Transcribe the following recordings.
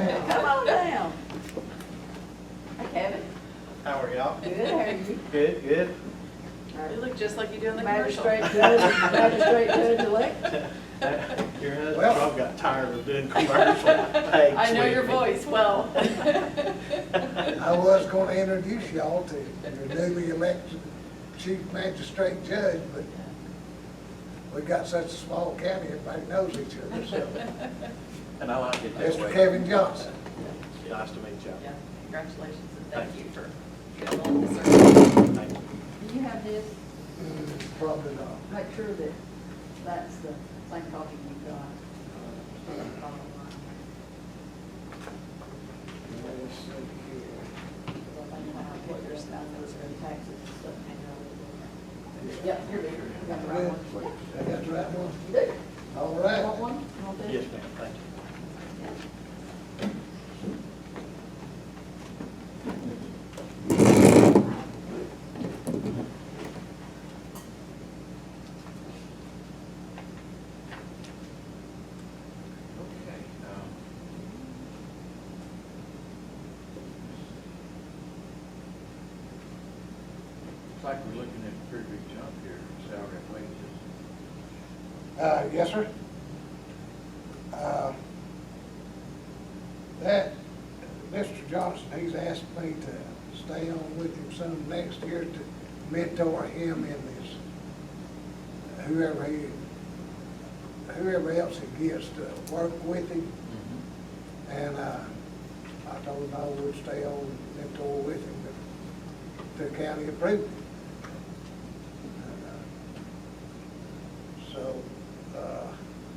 Come on down. Hi, Kevin. How are y'all? Good, how are you? Good, good. You look just like you do in the commercial. Magistrate Judge Elect. Your husband Well- probably got tired of doing commercial takes. I know with your me. voice well. I was going to introduce y'all to your newly elected chief magistrate judge, but we've got such a small county, everybody knows each other, so. And I like it that Mr. way. Kevin Johnson. Nice to meet y'all. Yeah, congratulations and thank Thank you you. for being willing to serve. Thank you. Do you have this? Probably not. Make sure that that's the same copy you got. Let's see here. What your spouse is for the taxes and stuff. Yep, you're good. You got the right one. I got the right one? You do. All You right. want one? You want this? Yes, ma'am, thank you. Okay, looks like we're looking at a pretty big jump here, in salary and wages. Yes, sir. That, Mr. Johnson, he's asked me to stay on with him some next year to mentor him in this. Whoever else he gets to work with him. And I told him I would stay on and mentor with him to the county approved it. So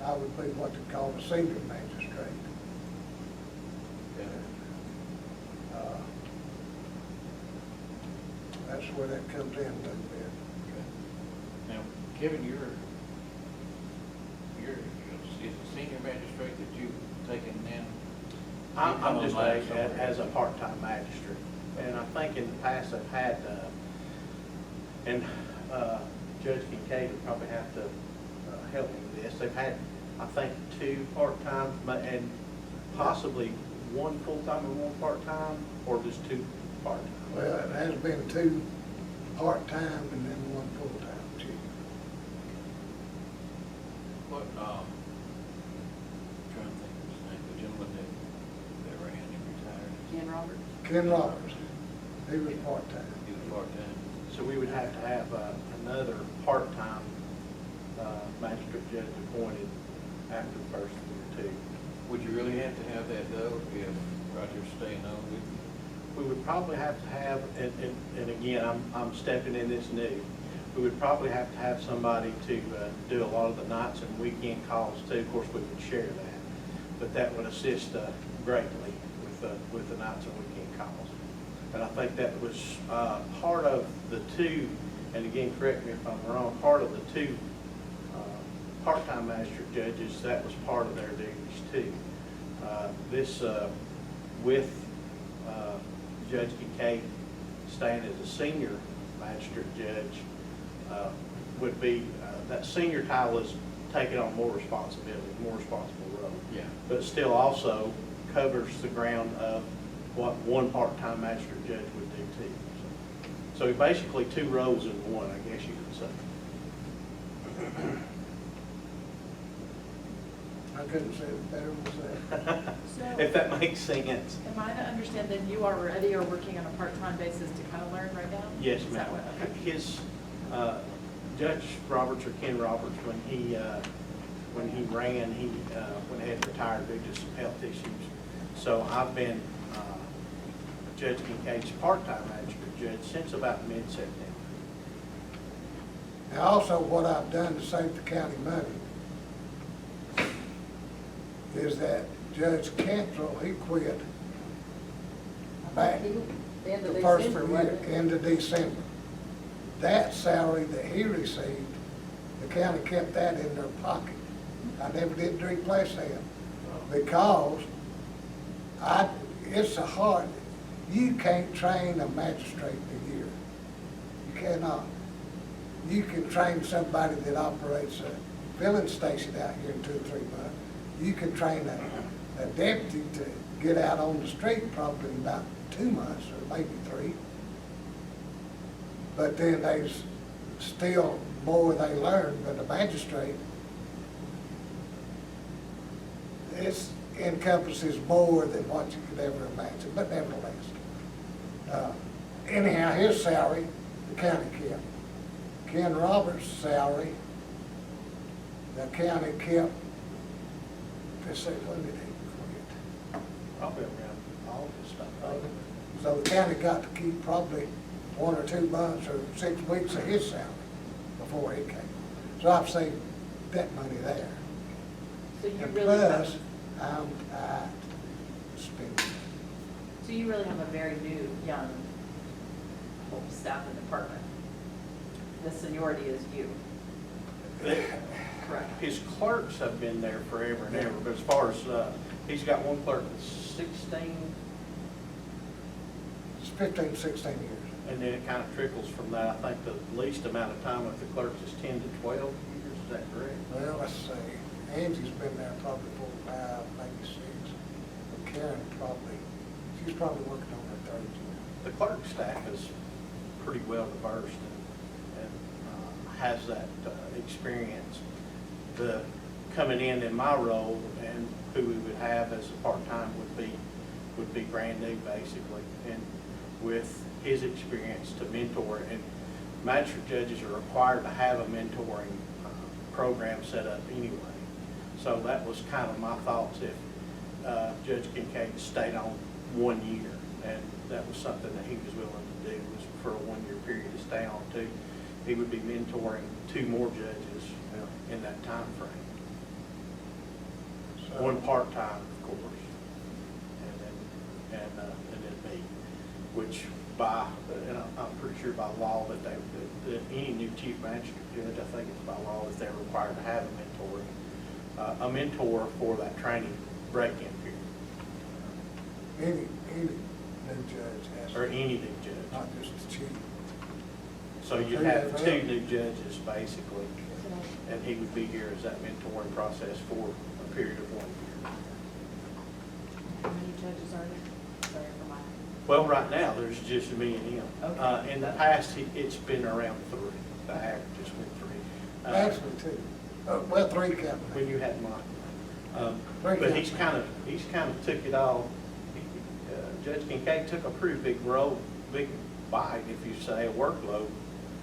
I would be what they call a senior magistrate. That's where that comes in a little bit. Now, Kevin, you're is a senior magistrate that you've taken in? I'm just as a part-time magistrate, and I think in the past I've had, and Judge Kincaid would probably have to help me with this. They've had, I think, 2 part-time and possibly 1 full-time and 1 part-time, or just 2 part-time. Well, it has been 2 part-time and then 1 full-time, chief. What, trying to think of his name, the gentleman that ran and retired, Ken Roberts. Ken Roberts, he was part-time. he was part-time. So we would have to have another part-time magistrate judge appointed after the first year, too. Would you really have to have that though, if Roger's staying on with you? We would probably have to have, and again, I'm stepping in this new, we would probably have to have somebody to do a lot of the nights and weekend calls too. Of course, we would share that, but that would assist greatly with the nights and weekend calls. And I think that was part of the 2, and again, correct me if I'm wrong, part of the 2 part-time magistrate judges, that was part of their duties too. This, with Judge Kincaid staying as a senior magistrate judge, would be, that senior title is taking on more responsibility, more responsible role. Yeah. But still also covers the ground of what 1 part-time magistrate judge would do too. So basically 2 roles in 1, I guess you could say. I couldn't say it better myself. If that makes sense. Am I to understand that you already are working on a part-time basis to kind of learn right now? Yes, Is ma'am. that what- okay. His, Judge Roberts, or Ken Roberts, when he ran, he went ahead and retired due to some health issues. So I've been Judge Kincaid's part-time magistrate judge since about mid-September. Now, also what I've done to save the county money is that Judge Cantrell, he quit back End of the first December, year, wasn't it? end of December. That salary that he received, the county kept that in their pocket. I never did replace that because it's a hard, you can't train a magistrate in a year. You cannot. You can train somebody that operates a filling station out here in 2 or 3 months. You can train a deputy to get out on the street probably in about 2 months or maybe 3. But then there's still more they learn, but the magistrate, it encompasses more than what you could ever imagine, but nevertheless. Anyhow, his salary, the county kept. Ken Roberts' salary, the county kept, let's see, when did he quit? Probably around August, I think. So the county got to keep probably 1 or 2 months or 6 weeks of his salary before he came. So I've seen that money there. So you And really plus, have, I'm tight spending. so you really have a very new, young staff and department. The seniority is you, correct? His clerks have been there forever and ever, but as far as, he's got one clerk that's 16, It's 15, 16 years. and then it kind of trickles from that. I think the least amount of time with the clerks is 10 to 12 years, is that correct? Well, let's see, Angie's been there probably 4 or 5, maybe 6. And Karen probably, she's probably working on her 3rd year. The clerk staff is pretty well versed and has that experience. The coming in my role and who we would have as a part-time would be brand new basically, and with his experience to mentor. And magistrate judges are required to have a mentoring program set up anyway. So that was kind of my thoughts if Judge Kincaid stayed on 1 year, and that was something that he was willing to do, was for a 1 year period to stay on too. He would be mentoring 2 more judges in that time frame. So- One part-time, of course, and then me, which by, and I'm pretty sure by law that any new chief magistrate judge, I think it's by law that they're required to have a mentor for that training break-in period, Any new judge has. or any new judge. Not just the chief. So you'd have 2 new judges basically, and he would be here as that mentoring process for a period of 1 year. How many judges are there? Sorry for my. Well, right now, there's just me and him. Okay. In the past, it's been around 3. The average has been 3. Actually 2. Well, 3 counting. When you had Mike. Three But he's counts. kind of took it all. Judge Kincaid took a pretty big bite, if you say, a workload,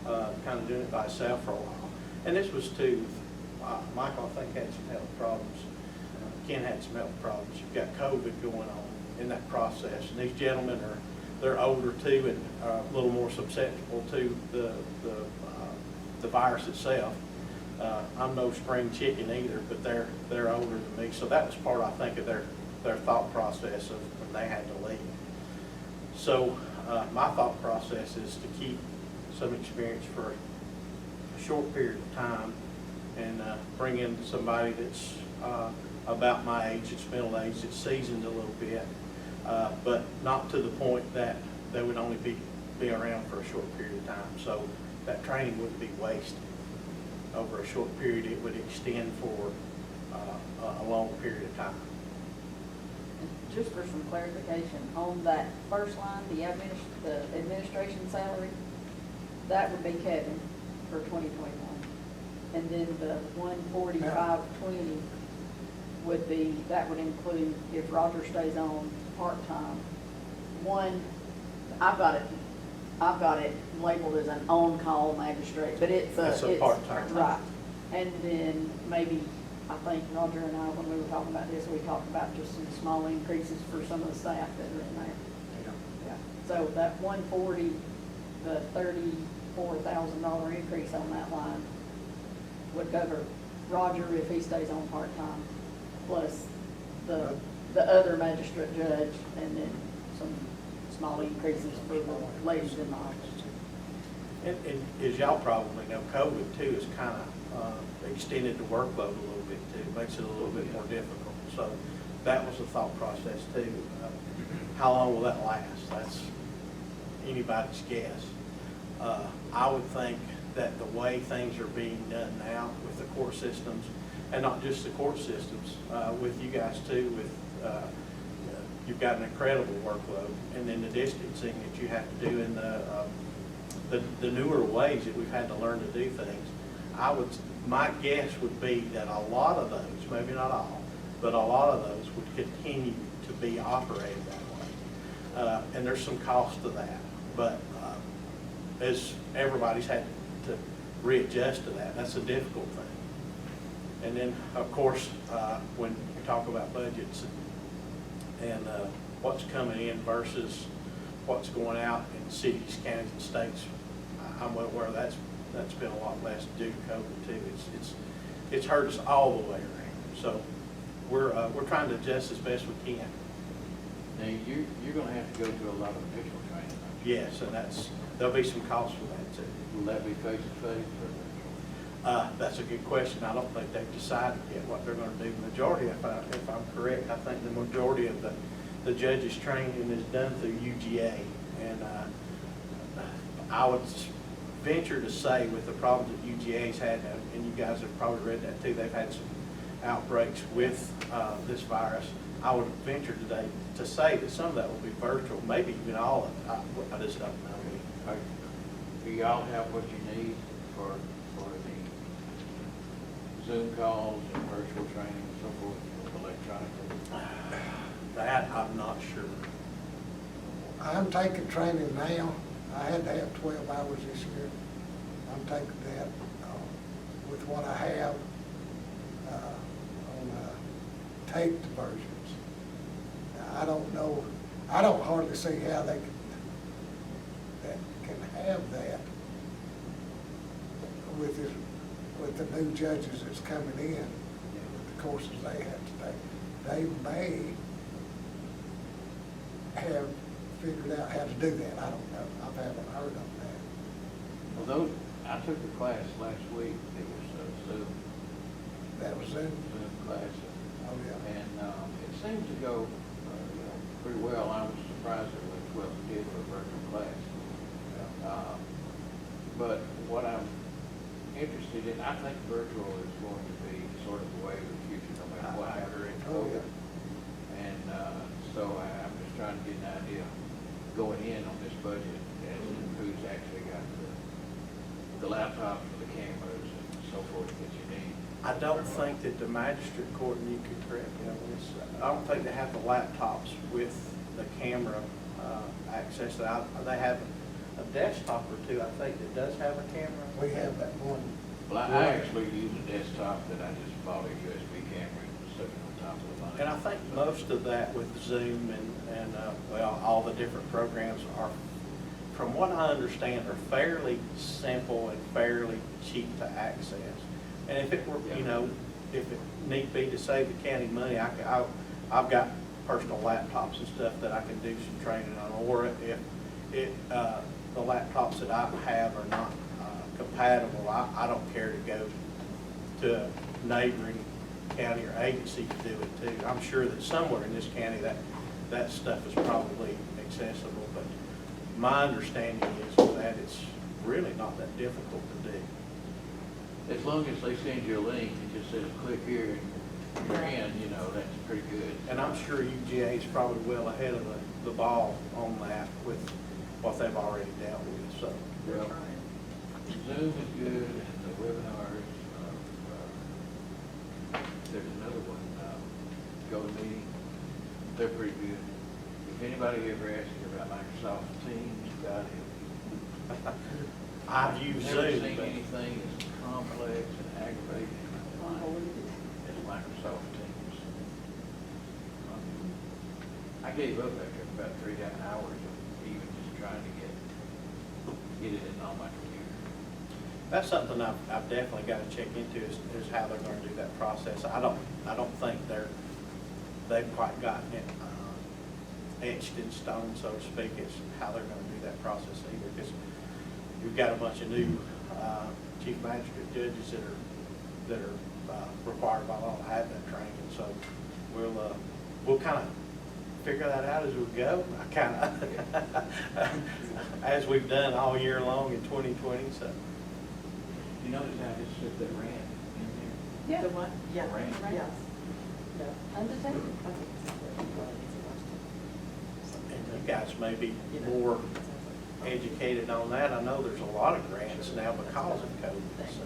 kind of doing it by himself for a while. And this was too, Michael, I think, had some health problems. Ken had some health problems. You've got COVID going on in that process. And these gentlemen they're older too, and a little more susceptible to the virus itself. I'm no spring chicken either, but they're older than me. So that was part, I think, of their thought process of when they had to leave. So my thought process is to keep some experience for a short period of time and bring in somebody that's about my age, it's middle age, it's seasoned a little bit, but not to the point that they would only be around for a short period of time. So that training wouldn't be wasted over a short period. It would extend for a long period of time. Just for some clarification, on that first line, the administration salary, that would be Kevin for 2021. And then the 145.20 would be, that would include if Roger stays on part-time. I've got it labeled as an on-call magistrate, but it's That's a part-time. Right. And then maybe, I think Roger and I, when we were talking about this, we talked about just some small increases for some of the staff that are in there. Yeah. So that 140, the $34,000 increase on that line would cover Roger if he stays on part-time, plus the other magistrate judge, and then some small increases for the ladies in the office. And as y'all probably know, COVID too has kind of extended the workload a little bit too, makes it a little bit more difficult. So that was the thought process too. How long will that last? That's anybody's guess. I would think that the way things are being done now with the court systems, and not just the court systems, with you guys too, with you've got an incredible workload, and then the distancing that you have to do in the newer ways that we've had to learn to do things. My guess would be that a lot of those, maybe not all, but a lot of those would continue to be operated that way. And there's some cost to that, but as everybody's had to readjust to that, that's a difficult thing. And then, of course, when we talk about budgets and what's coming in versus what's going out in cities, counties, and states, I'm well aware that's been a lot less due to COVID too. It's hurt us all the way around. So we're trying to adjust as best we can. Now, you're gonna have to go through a lot of additional training, aren't you? Yes, and there'll be some costs for that too. Will that be face-to-face or virtual? That's a good question. I don't think they've decided yet what they're going to do. The majority, if I'm correct, I think the majority of the judges' training is done through UGA. And I would venture to say with the problems that UGA's had, and you guys have probably read that too, they've had some outbreaks with this virus. I would venture today to say that some of that will be virtual, maybe even all of it. I just don't know. Do y'all have what you need for the Zoom calls and virtual training and so forth electronically? That I'm not sure. I'm taking training now. I had to have 12 hours this year. I'm taking that with what I have on taped versions. Now, I don't know, I don't hardly see how they can have that with the new judges that's coming in, with the courses they have to take. They may have figured out how to do that. I don't know. I haven't heard of that. Well, I took a class last week. It was Zoom. That was Zoom? Zoom class. Oh, yeah. And it seemed to go pretty well. I was surprised it went as well as it did for a virtual class. But what I'm interested in, I think virtual is going to be sort of the way of the future, no matter what happens. Oh, yeah. And so I'm just trying to get an idea going in on this budget as to who's actually got the laptops and the cameras and so forth that you need. I don't think that the magistrate court, and you could correct me on this, I don't think they have the laptops with the camera access. They have a desktop or two, I think, that does have a camera. We have that one. Well, I actually use a desktop that I just bought a USB camera and stuck it on top of the monitor. And I think most of that with Zoom and well, all the different programs are, from what I understand, are fairly simple and fairly cheap to access. And if it were, you know, if it need be to save the county money, I've got personal laptops and stuff that I can do some training on. Or if the laptops that I have are not compatible, I don't care to go to a neighboring county or agency to do it too. I'm sure that somewhere in this county that stuff is probably accessible, but my understanding is that it's really not that difficult to do. As long as they send you a link, it just says click here and you're in, you know, that's pretty good. And I'm sure UGA is probably well ahead of the ball on that with what they've already dealt with, so. Well, Zoom is good, and the webinars, there's another one, GoToMeeting, they're pretty good. If anybody ever asks you about Microsoft Teams, God help you. I've used Never Zoom, seen but anything as complex and aggravating as Microsoft Teams. I gave up after about 3 hours of even just trying to get it in on my computer. that's something I've definitely got to check into is how they're going to do that process. I don't think they've quite gotten it etched in stone, so to speak, as how they're going to do that process either. Because we've got a bunch of new chief magistrate judges that are required by law to have that training. So we'll kind of figure that out as we go. I kind of as we've done all year long in 2020. So You notice how I just set that rant in there? Yeah. The what? Yeah. Rant. Yes. Undetected. guys may be more educated on that. I know there's a lot of grants now because of COVID, so.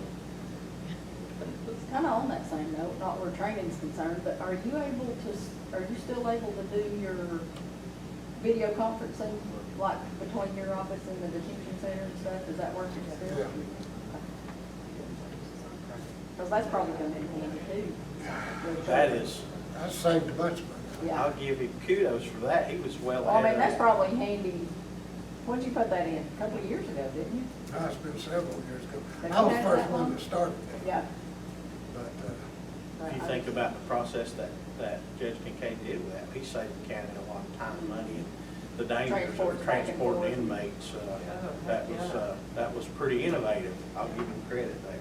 Kind of on that same note, not where training's concerned, but are you still able to do your video conferencing, like between your office and the detention center and stuff? Is that working still? Yeah. Because that's probably going to be handy too. That is, I saved a bunch of money. Yeah. I'll give him kudos for that. He was well Well, I ahead mean, that's of it. probably handy. When'd you put that in? A couple of years ago, didn't you? No, it's been several years ago. Have I you was the had first that one long? that started it, Yeah. but, If you think about the process that Judge Kincaid did with that, he saved the county a lot of time and money and the dangers of Transport back and transporting forth. inmates. heck That was pretty innovative. I'll give him credit there.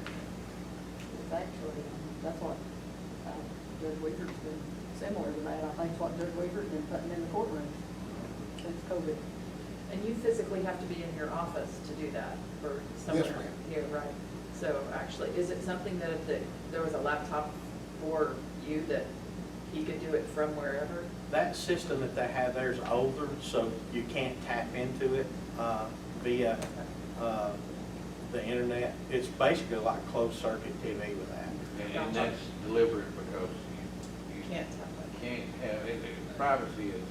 It's actually, that's what Judge Weaver's been similar to that. I think it's what Judge Weaver's been putting in the courtroom since COVID. And you physically have to be in your office to do that, or somewhere ma'am. here, right? So actually, is it something that if there was a laptop for you, that he could do it from wherever? That system that they have there is older, so you can't tap into it via the internet. It's basically like closed circuit TV with that. And that's deliberate because you Can't tap it. can't have, privacy is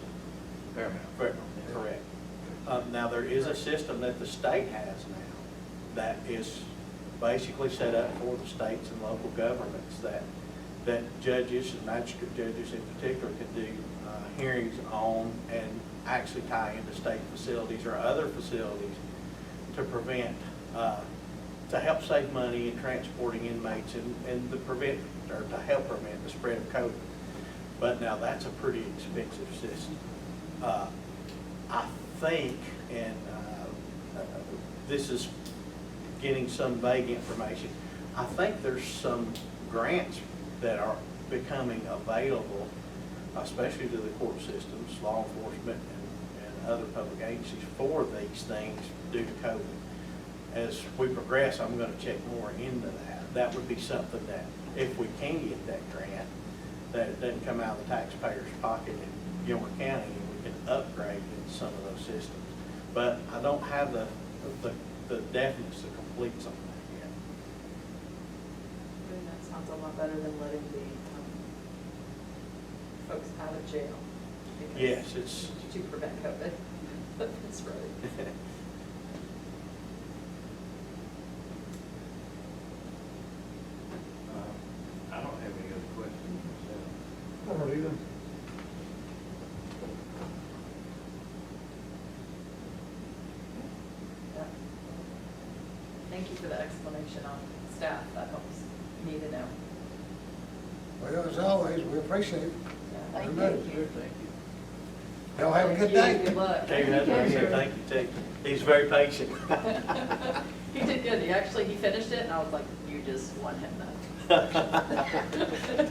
paramount. Correct. Now, there is a system that the state has now that is basically set up for the states and local governments that judges and magistrate judges in particular can do hearings on and actually tie into state facilities or other facilities to prevent, to help save money in transporting inmates and to help prevent the spread of COVID. But now that's a pretty expensive system. I think, and this is getting some vague information, I think there's some grants that are becoming available, especially to the court systems, law enforcement, and other public agencies for these things due to COVID. As we progress, I'm going to check more into that. That would be something that, if we can get that grant, that it doesn't come out of the taxpayer's pocket in Gilmer County, and we can upgrade in some of those systems. But I don't have the definiteness to complete something yet. I mean, that sounds a lot better than letting the folks out of jail. because- Yes, it's. To prevent COVID. That's right. I don't have any other questions myself. I don't either. Yeah. Thank you for the explanation on staff. That helps me to know. Well, as always, we appreciate it. Yeah, Thank you. Good, thank you. Y'all have a good Thank you. day. Good luck. Thank you too. He's very patient. He did good. He finished it, and I was like, you just won him that.